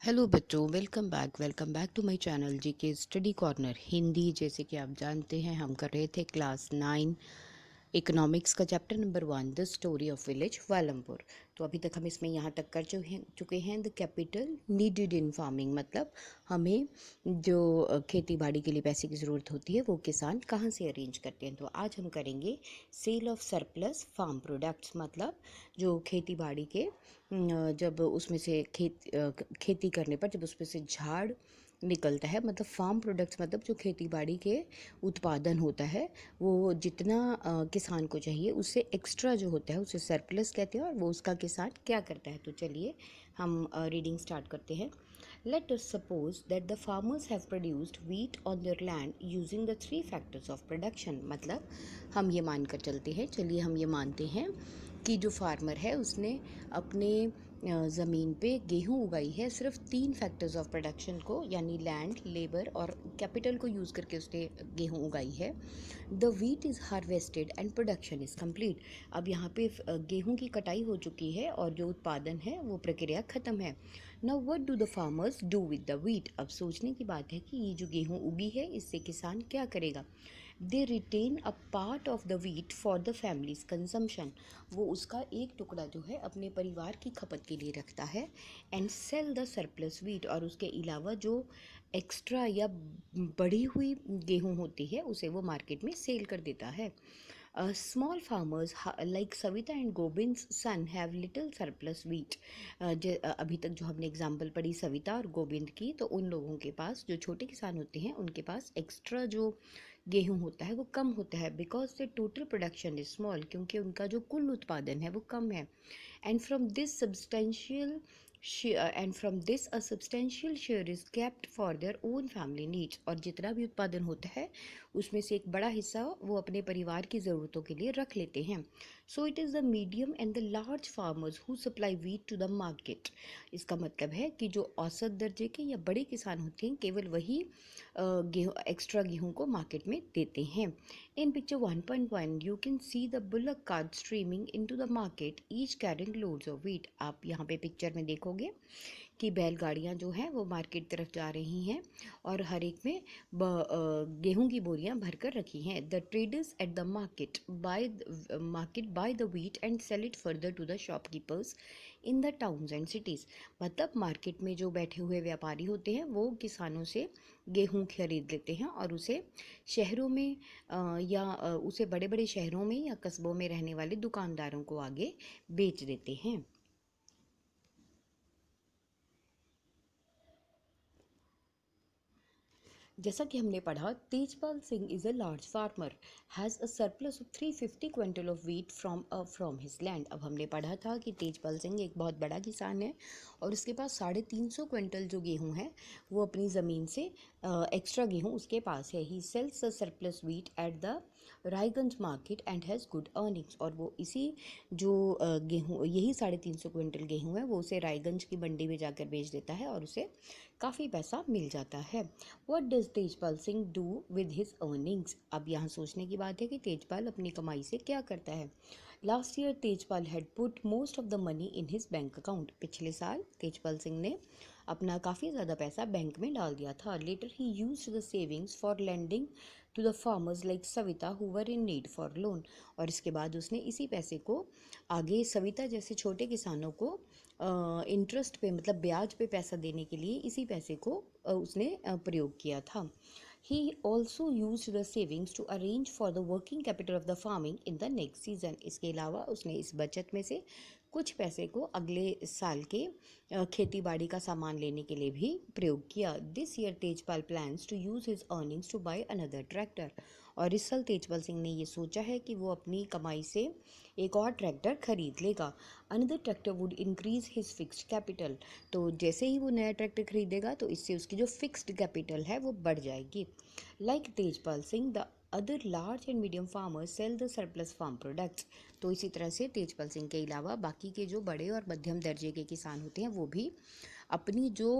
Hello बच्चों, welcome back to my channel GK study corner Hindi. जैसे कि आप जानते हैं, हम कर रहे थे क्लास 9 इकोनॉमिक्स का chapter number 1 the story of village Palampur. तो अभी तक हम इसमें यहाँ तक कर चुके हैं the capital needed in farming, मतलब हमें जो खेती बाड़ी के लिए पैसे की ज़रूरत होती है वो किसान कहाँ से अरेंज करते हैं। तो आज हम करेंगे sale of surplus farm products, मतलब जो खेती बाड़ी के जब उसमें से खेती करने पर जब उसमें से झाड़ निकलता है, मतलब फार्म प्रोडक्ट्स, मतलब जो खेती बाड़ी के उत्पादन होता है वो जितना किसान को चाहिए उससे एक्स्ट्रा जो होता है उसे सरप्लस कहते हैं, और वो उसका किसान क्या करता है। तो चलिए हम रीडिंग स्टार्ट करते हैं। Let us suppose that the farmers have produced wheat on their land using the three factors of production। मतलब हम ये मानकर चलते हैं, चलिए हम ये मानते हैं कि जो फार्मर है उसने अपने ज़मीन पे गेहूँ उगाई है सिर्फ 3 फैक्टर्स ऑफ प्रोडक्शन को, यानी लैंड, लेबर और कैपिटल को यूज़ करके उसने गेहूँ उगाई है। The wheat is harvested and production is complete. अब यहाँ पे गेहूँ की कटाई हो चुकी है और जो उत्पादन है वो प्रक्रिया ख़त्म है। Now what do the farmers do with the wheat. अब सोचने की बात है कि ये जो गेहूँ उगी है इससे किसान क्या करेगा। They retain a part of the wheat for the family's consumption. वो उसका एक टुकड़ा जो है अपने परिवार की खपत के लिए रखता है। And sell the surplus wheat, और उसके अलावा जो एक्स्ट्रा या बढ़ी हुई गेहूँ होती है उसे वो मार्केट में सेल कर देता है। Small farmers like Savita and Govind's son have little surplus wheat. अभी तक जो हमने एग्जाम्पल पढ़ी सविता और गोविंद की, तो उन लोगों के पास, जो छोटे किसान होते हैं उनके पास एक्स्ट्रा जो गेहूँ होता है वो कम होता है, because the total production is small, क्योंकि उनका जो कुल उत्पादन है वो कम है। And from this substantial and from this a substantial share is kept for their own family needs. और जितना भी उत्पादन होता है उसमें से एक बड़ा हिस्सा वो अपने परिवार की ज़रूरतों के लिए रख लेते हैं। So it is the medium and the large farmers who supply wheat to the market. इसका मतलब है कि जो औसत दर्जे के या बड़े किसान होते हैं केवल वही गेहूँ, एक्स्ट्रा गेहूँ को मार्केट में देते हैं। इन picture 1.1 you can see the bullock cart streaming into the market each carrying loads of wheat. आप यहाँ पे पिक्चर में देखोगे कि बैलगाड़ियाँ जो हैं वो मार्केट तरफ जा रही हैं और हर एक में गेहूं की बोरियां भरकर रखी हैं। The traders at the market buy the wheat and sell it further to the shopkeepers in the towns and cities. मतलब मार्केट में जो बैठे हुए व्यापारी होते हैं वो किसानों से गेहूं खरीद लेते हैं और उसे शहरों में उसे बड़े बड़े शहरों में या कस्बों में रहने वाले दुकानदारों को आगे बेच देते हैं। जैसा कि हमने पढ़ा, Tejpal Singh is a large farmer, has a surplus of 350 quintal of wheat from his land. अब हमने पढ़ा था कि तेजपाल सिंह एक बहुत बड़ा किसान है और उसके पास 350 क्विंटल जो गेहूँ है वो अपनी ज़मीन से एक्स्ट्रा गेहूँ उसके पास है। He sells a surplus wheat at the Raiganj market and has good earnings. और वो इसी जो गेहूँ, यही 350 क्विंटल गेहूँ है वो उसे रायगंज की मंडी में जाकर बेच देता है और उसे काफ़ी पैसा मिल जाता है। What does Tejpal Singh do with his earnings? अब यहाँ सोचने की बात है कि तेजपाल अपनी कमाई से क्या करता है। Last year Tejpal had put most of the money in his bank account. पिछले साल तेजपाल सिंह ने अपना काफ़ी ज़्यादा पैसा बैंक में डाल दिया था। Later he used the savings for lending to the farmers like Savita who were in need for loan. और इसके बाद उसने इसी पैसे को आगे सविता जैसे छोटे किसानों को इंटरेस्ट पे, मतलब ब्याज पे पैसा देने के लिए इसी पैसे को उसने प्रयोग किया था। He also used the savings to arrange for the working capital of the farming in the next season। इसके अलावा उसने इस बचत में से कुछ पैसे को अगले साल के खेती बाड़ी का सामान लेने के लिए भी प्रयोग किया। This year Tejpal plans to use his earnings to buy another tractor. और इस साल तेजपाल सिंह ने ये सोचा है कि वो अपनी कमाई से एक और ट्रैक्टर खरीद लेगा। Another tractor would increase his fixed capital. तो जैसे ही वो नया ट्रैक्टर खरीदेगा तो इससे उसकी जो फिक्स्ड कैपिटल है वो बढ़ जाएगी। Like Tejpal Singh the other large and medium farmers sell the surplus farm products. तो इसी तरह से तेजपाल सिंह के अलावा बाकी के जो बड़े और मध्यम दर्जे के किसान होते हैं वो भी अपनी जो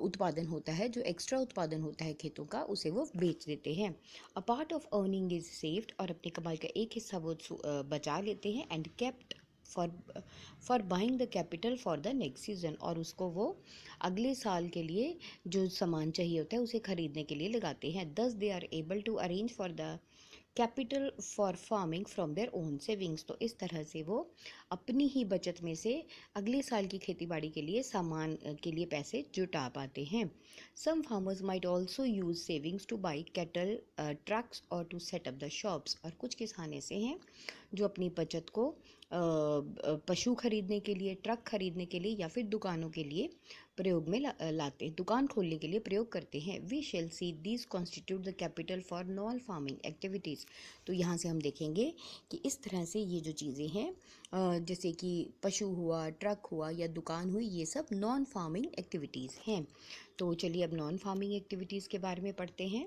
उत्पादन होता है, जो एक्स्ट्रा उत्पादन होता है खेतों का, उसे वो बेच देते हैं। अ part of earning is saved, और अपनी कमाई का एक हिस्सा वो बचा लेते हैं। And kept for buying the capital for the next season, और उसको वो अगले साल के लिए जो सामान चाहिए होता है उसे खरीदने के लिए लगाते हैं। Thus they are able to arrange for the capital for farming from their own savings. तो इस तरह से वो अपनी ही बचत में से अगले साल की खेती बाड़ी के लिए सामान के लिए पैसे जुटा पाते हैं। Some farmers might also use savings to buy cattle trucks or to set up the shops. और कुछ किसान ऐसे हैं जो अपनी बचत को पशु खरीदने के लिए, ट्रक खरीदने के लिए या फिर दुकानों के लिए प्रयोग में लाते हैं, दुकान खोलने के लिए प्रयोग करते हैं। We shall see these constitute the capital for non farming activities. तो यहाँ से हम देखेंगे कि इस तरह से ये जो चीज़ें हैं जैसे कि पशु हुआ, ट्रक हुआ या दुकान हुई, ये सब नॉन फार्मिंग एक्टिविटीज़ हैं। तो चलिए अब नॉन फार्मिंग एक्टिविटीज़ के बारे में पढ़ते हैं।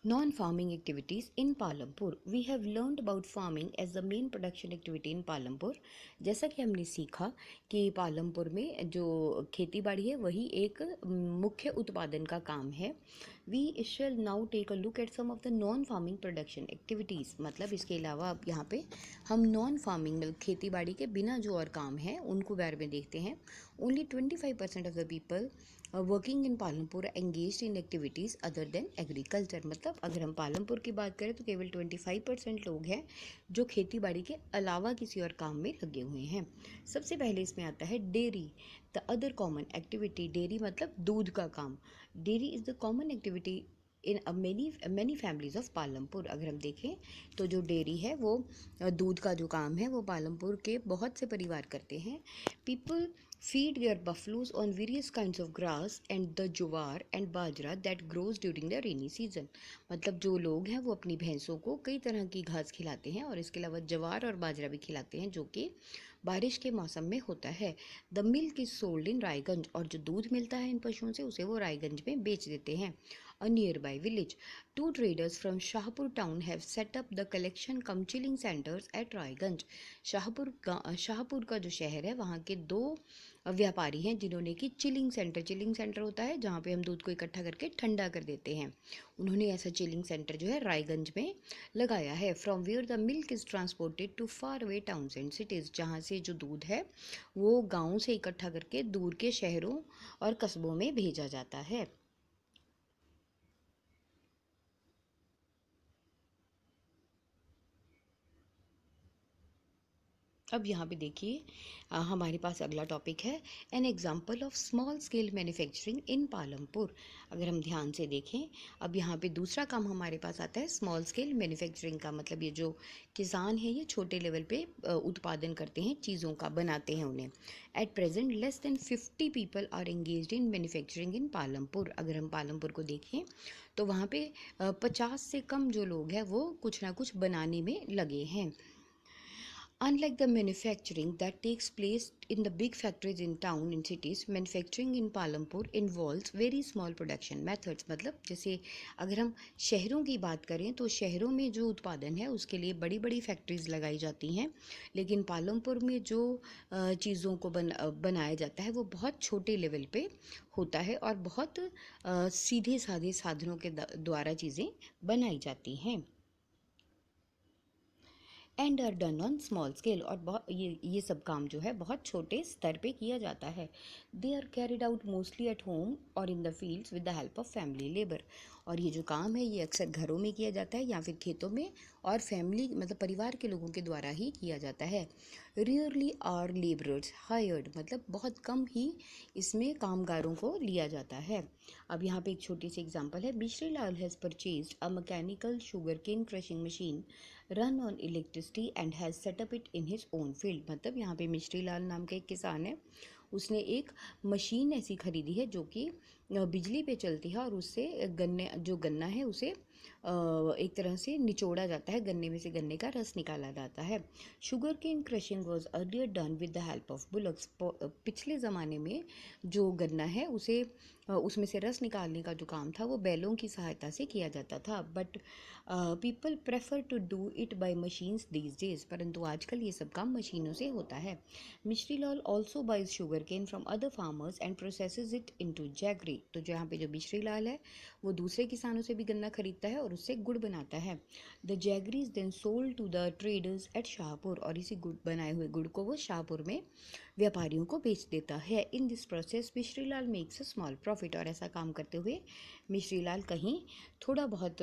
Non-farming activities in Palampur. We have learned about farming as the main production activity in Palampur. जैसा कि हमने सीखा कि पालमपुर में जो खेती बाड़ी है वही एक मुख्य उत्पादन का काम है। We shall now take a look at some of the non-farming production activities. मतलब इसके अलावा अब यहाँ पे हम नॉन फार्मिंग खेती बाड़ी के बिना जो और काम है उनको बारे में देखते हैं। Only 25% of the people working in Palampur engaged in activities other than agriculture. मतलब अगर हम पालमपुर की बात करें तो केवल 25% लोग हैं जो खेती बाड़ी के अलावा किसी और काम में लगे हुए हैं। सबसे पहले इसमें आता है dairy, the other common activity. Dairy मतलब दूध का काम। Dairy is the common activity in many families of Palampur. अगर हम देखें तो जो डेयरी है वो दूध का जो काम है वो पालमपुर के बहुत से परिवार करते हैं। People feed their buffaloes on various kinds of grass and the jowar and bajra that grows during the rainy season। मतलब जो लोग हैं वो अपनी भैंसों को कई तरह की घास खिलाते हैं और इसके अलावा जवार और बाजरा भी खिलाते हैं जो कि बारिश के मौसम में होता है। The milk is sold in Raiganj, और जो दूध मिलता है इन पशुओं से उसे वो रायगंज में बेच देते हैं। A nearby village, two traders from Shahpur town have set up the collection cum chilling centers at Raiganj। Shahpur का जो शहर है वहाँ के दो व्यापारी हैं जिन्होंने कि चिलिंग सेंटर होता है जहाँ पे हम दूध को इकट्ठा करके ठंडा कर देते हैं। उन्होंने ऐसा चिलिंग सेंटर जो है रायगंज में लगाया है। From where the milk is transported to far away towns and cities. जहाँ से जो दूध है वो गाँव से इकट्ठा करके दूर के शहरों और कस्बों में भेजा जाता है। अब यहाँ पे देखिए हमारे पास अगला टॉपिक है an example of small scale manufacturing in Palampur. अगर हम ध्यान से देखें अब यहाँ पे दूसरा काम हमारे पास आता है स्मॉल स्केल मैन्युफैक्चरिंग का। मतलब ये जो किसान है ये छोटे लेवल पे उत्पादन करते हैं, चीज़ों का बनाते हैं उन्हें। At present less than 50 people are engaged in manufacturing in Palampur. अगर हम पालमपुर को देखें तो वहाँ पे 50 से कम जो लोग हैं वो कुछ ना कुछ बनाने में लगे हैं। Unlike the manufacturing that takes place in the big factories in town and cities, manufacturing in Palampur involves very small production methods। मतलब जैसे अगर हम शहरों की बात करें तो शहरों में जो उत्पादन है उसके लिए बड़ी बड़ी फैक्ट्रीज लगाई जाती हैं, लेकिन पालमपुर में जो चीज़ों को बनाया जाता है वो बहुत छोटे लेवल पे होता है और बहुत सीधे साधे साधनों के द्वारा चीज़ें बनाई जाती हैं। And are done on small scale, और बहुत ये सब काम जो है बहुत छोटे स्तर पे किया जाता है। They are carried out mostly at home or in the fields with the help of family labour. और ये जो काम है ये अक्सर घरों में किया जाता है या फिर खेतों में और फैमिली मतलब परिवार के लोगों के द्वारा ही किया जाता है। रियरली आर लेबरर्स हायर्ड, मतलब बहुत कम ही इसमें कामगारों को लिया जाता है। अब यहाँ पे एक छोटी सी एग्जांपल है। Mishri Lal has purchased a mechanical sugar cane crushing machine run on electricity and has set up it in his own field. मतलब यहाँ पे मिश्री लाल नाम का एक किसान है, उसने एक मशीन ऐसी खरीदी है जो कि बिजली पे चलती है और उससे गन्ना है उसे एक तरह से निचोड़ा जाता है, गन्ने में से गन्ने का रस निकाला जाता है। Sugar cane crushing was earlier done with the help of bullocks. पिछले ज़माने में जो गन्ना है उसे उसमें से रस निकालने का जो काम था वो बैलों की सहायता से किया जाता था। But people prefer to do it by machines these days, परंतु आजकल ये सब काम मशीनों से होता है। Mishri Lal also buys sugar sugarcane from other farmers and processes it into jaggery. तो जो यहाँ पे जो मिश्री लाल है वो दूसरे किसानों से भी गन्ना खरीदता है और उससे गुड़ बनाता है. The jaggery is then sold to the traders at Shahpur, और इसी गुड़ बनाए हुए गुड़ को वो शाहपुर में व्यापारियों को बेच देता है. In this process Mishrilal makes a small profit, और ऐसा काम करते हुए मिश्रीलाल कहीं थोड़ा बहुत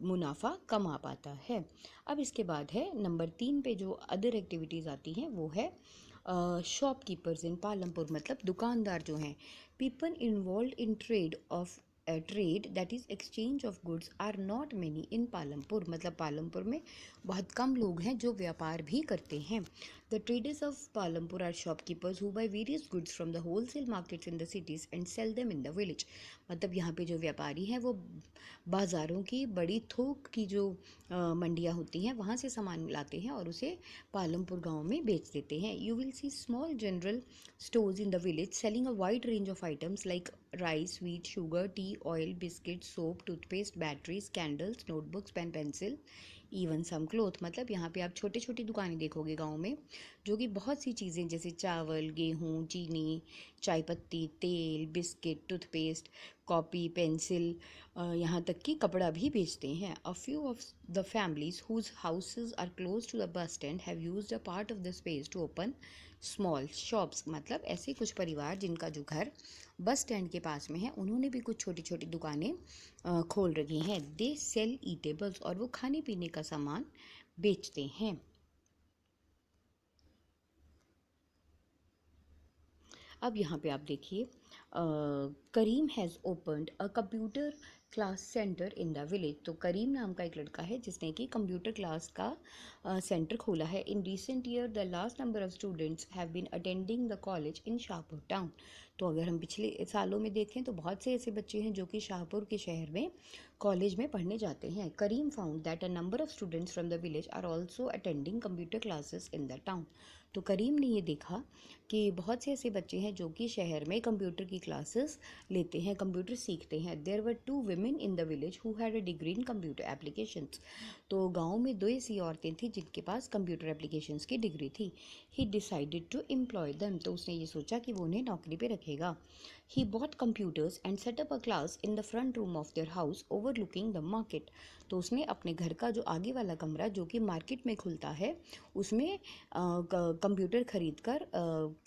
मुनाफा कमा पाता है. अब इसके बाद है नंबर 3 पे जो अदर एक्टिविटीज़ आती हैं वो है शॉपकीपर्स इन पालमपुर, मतलब दुकानदार जो हैं. People involve in trade that is exchange of goods are not many in Palampur, मतलब पालमपुर में बहुत कम लोग हैं जो व्यापार भी करते हैं. The traders of Palampur are shopkeepers who buy various goods from the wholesale markets in the cities and sell them in the village. मतलब यहाँ पे जो व्यापारी हैं वो बाज़ारों की बड़ी थोक की जो मंडियाँ होती हैं वहाँ से सामान लाते हैं और उसे पालमपुर गांव में बेच देते हैं. You will see small general stores in the village selling a wide range of items like rice, wheat, sugar, tea, oil, biscuit, soap, toothpaste, batteries, candles, notebooks, pen, pencil, even some cloth. मतलब यहाँ पे आप छोटी छोटी दुकानें देखोगे गांव में जो कि बहुत सी चीज़ें जैसे चावल, गेहूँ, चीनी, चाय पत्ती, तेल, बिस्किट, टूथपेस्ट, कॉपी, पेंसिल, यहाँ तक कि कपड़ा भी बेचते हैं. A few of the families whose houses are close to the bus stand have used a part of the space to open small shops. मतलब ऐसे कुछ परिवार जिनका जो घर बस स्टैंड के पास में है उन्होंने भी कुछ छोटी छोटी दुकानें खोल रखी हैं. दे सेल ईटेबल्स, और वो खाने पीने का सामान बेचते हैं. अब यहाँ पे आप देखिए Karim has opened a computer class centre in the village. तो करीम नाम का एक लड़का है जिसने कि कंप्यूटर क्लास का सेंटर खोला है. In recent year the large number of students have been attending the college in Shahpur town. तो अगर हम पिछले सालों में देखें तो बहुत से ऐसे बच्चे हैं जो कि शाहपुर के शहर में कॉलेज में पढ़ने जाते हैं. Karim found that a number of students from the village are also attending computer classes in the town. तो करीम ने ये देखा कि बहुत से ऐसे बच्चे हैं जो कि शहर में कंप्यूटर की क्लासेस लेते हैं, कंप्यूटर सीखते हैं. There were 2 women in the village who had a degree in computer applications. तो गांव में 2 ऐसी औरतें थी जिनके पास कंप्यूटर एप्लीकेशंस की डिग्री थी. He decided to employ them. तो उसने ये सोचा कि वो उन्हें नौकरी पे रखेगा. He bought computers and set up a class in the front room of their house overlooking the market. तो उसने अपने घर का जो आगे वाला कमरा जो कि मार्केट में खुलता है उसमें कंप्यूटर खरीद कर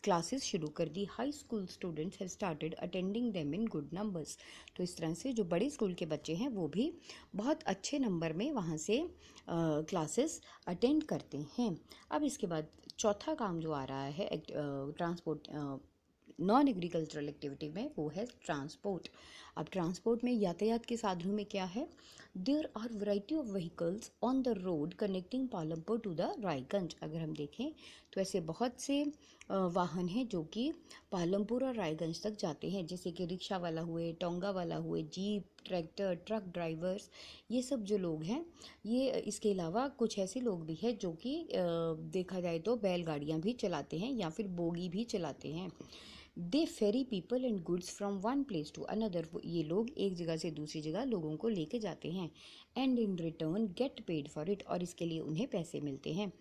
क्लासेस शुरू कर दी. High school students have started attending them in good numbers. तो इस तरह से जो बड़े स्कूल के बच्चे हैं वो भी बहुत अच्छे नंबर में वहाँ से क्लासेस अटेंड करते हैं. अब इसके बाद चौथा काम जो आ रहा है ट्रांसपोर्ट नॉन एग्रीकल्चरल एक्टिविटी में वो है ट्रांसपोर्ट. अब ट्रांसपोर्ट में यातायात के साधनों में क्या है, there are variety of vehicles on the road connecting Palampur to the Raiganj. अगर हम देखें तो ऐसे बहुत से वाहन हैं जो कि पालमपुर और रायगंज तक जाते हैं, जैसे कि रिक्शा वाला हुए, टोंगा वाला हुए, जीप, ट्रैक्टर, ट्रक ड्राइवर्स, ये सब जो लोग हैं. ये इसके अलावा कुछ ऐसे लोग भी हैं जो कि देखा जाए तो बैलगाड़ियाँ भी चलाते हैं या फिर बोगी भी चलाते हैं. They ferry people and goods from one place to another. ये लोग एक जगह से दूसरी जगह लोगों को लेके जाते हैं. And in return get paid for it, और इसके लिए उन्हें पैसे मिलते हैं.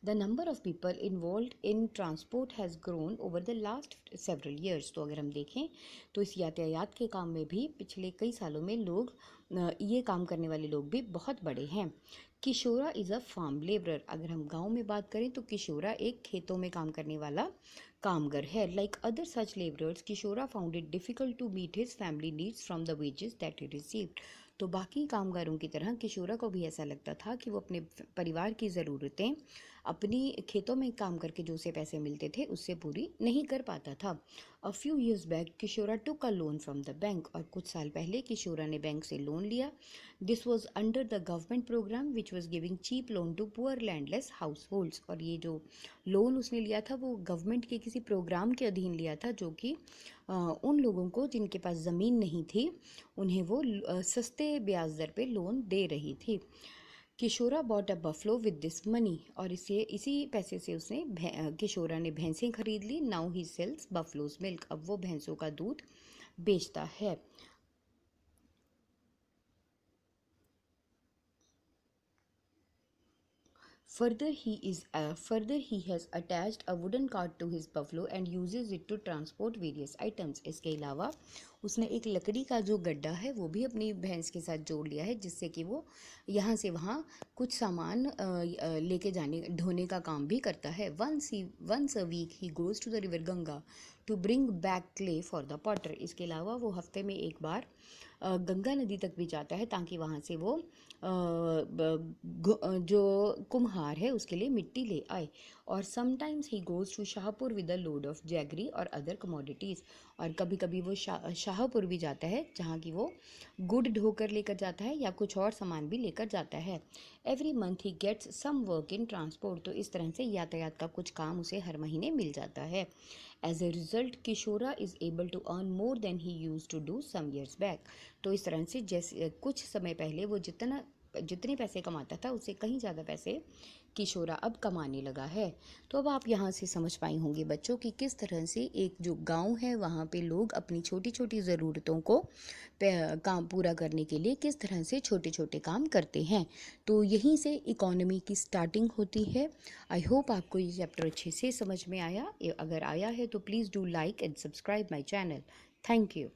The number of people involve in transport has grown over the last several years. तो अगर हम देखें तो इस यातायात के काम में भी पिछले कई सालों में लोग ये काम करने वाले लोग भी बहुत बड़े हैं. किशोरा इज़ अ फार्म लेबरर. अगर हम गांव में बात करें तो किशोरा एक खेतों में काम करने वाला कामगर है. Like other such labourers Kishora found it difficult to meet his family needs from the wages that he received. तो बाकी कामगारों की तरह किशोरा को भी ऐसा लगता था कि वो अपने परिवार की ज़रूरतें अपनी खेतों में काम करके जो उसे पैसे मिलते थे उससे पूरी नहीं कर पाता था. A few years back Kishora took a loan from the bank. और कुछ साल पहले किशोरा ने बैंक से लोन लिया. This was under the government programme which was giving cheap loan to poor landless households. और ये जो लोन उसने लिया था वो गवर्नमेंट के किसी प्रोग्राम के अधीन लिया था जो कि उन लोगों को जिनके पास ज़मीन नहीं थी उन्हें वो सस्ते ब्याज दर पे लोन दे रही थी. Kishora bought a buffalo with this money. और इसी पैसे से उसने किशोरा ने भैंसें खरीद ली. Now he sells buffalo's milk. अब वो भैंसों का दूध बेचता है. Further he has attached a wooden cart to his buffalo and uses it to transport various items. इसके अलावा उसने एक लकड़ी का जो गड्ढा है वो भी अपनी भैंस के साथ जोड़ लिया है, जिससे कि वो यहाँ से वहाँ कुछ सामान लेके जाने ढोने का काम भी करता है. Once a week he goes to the river Ganga to bring back clay for the potter. इसके अलावा वो हफ्ते में एक बार गंगा नदी तक भी जाता है ताकि वहाँ से वो जो कुम्हार है उसके लिए मिट्टी ले आए. और sometimes he goes to Shahpur with a load of jaggery और अदर कमोडिटीज़. और कभी कभी वो शाहपुर भी जाता है जहाँ की वो गुड़ ढोकर लेकर जाता है या कुछ और सामान भी लेकर जाता है. Every month he gets some work in transport. तो इस तरह से यातायात का कुछ काम उसे हर महीने मिल जाता है. As a result Kishora is able to earn more than he used to do some years back. तो इस तरह से जैसे कुछ समय पहले वो जितने पैसे कमाता था उससे कहीं ज़्यादा पैसे किशोरा अब कमाने लगा है. तो अब आप यहाँ से समझ पाए होंगे बच्चों कि किस तरह से एक जो गांव है वहाँ पे लोग अपनी छोटी छोटी ज़रूरतों को काम पूरा करने के लिए किस तरह से छोटे छोटे काम करते हैं. तो यहीं से इकोनॉमी की स्टार्टिंग होती है. आई होप आपको ये चैप्टर अच्छे से समझ में आया. अगर आया है तो please do like and subscribe my channel. Thank you.